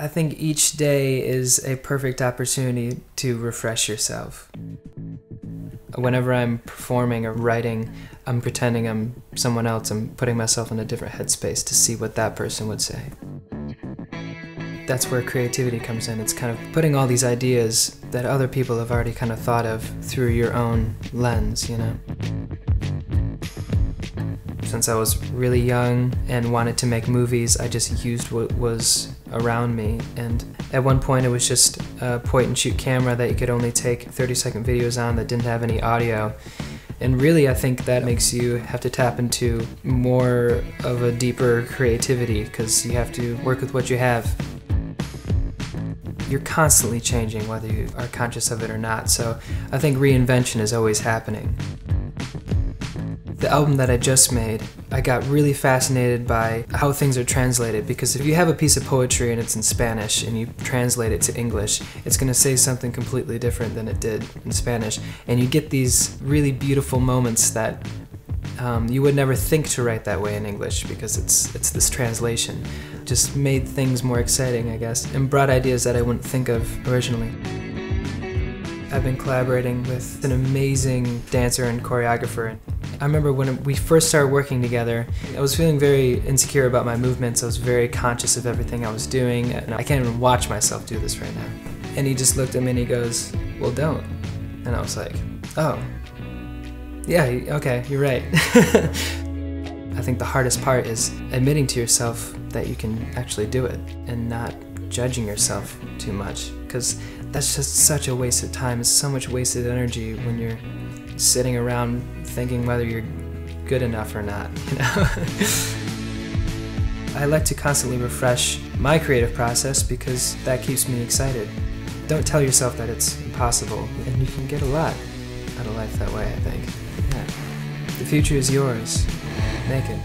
I think each day is a perfect opportunity to refresh yourself. Whenever I'm performing or writing, I'm pretending I'm someone else. I'm putting myself in a different headspace to see what that person would say. That's where creativity comes in. It's kind of putting all these ideas that other people have already kind of thought of through your own lens, you know? Since I was really young and wanted to make movies, I just used what was around me. And at one point it was just a point-and-shoot camera that you could only take 30-second videos on that didn't have any audio. And really, I think that makes you have to tap into more of a deeper creativity because you have to work with what you have. You're constantly changing whether you are conscious of it or not, so I think reinvention is always happening. The album that I just made, I got really fascinated by how things are translated, because if you have a piece of poetry and it's in Spanish and you translate it to English, it's going to say something completely different than it did in Spanish, and you get these really beautiful moments that you would never think to write that way in English because it's this translation. Just made things more exciting, I guess, and brought ideas that I wouldn't think of originally. I've been collaborating with an amazing dancer and choreographer. I remember when we first started working together, I was feeling very insecure about my movements. I was very conscious of everything I was doing, and I can't even watch myself do this right now. And he just looked at me and he goes, "Well, don't." And I was like, "Oh, yeah, okay, you're right." I think the hardest part is admitting to yourself that you can actually do it and not judging yourself too much, because that's just such a waste of time. It's so much wasted energy when you're sitting around thinking whether you're good enough or not, you know? I like to constantly refresh my creative process because that keeps me excited. Don't tell yourself that it's impossible, and you can get a lot out of life that way, I think. Yeah. The future is yours. Make it.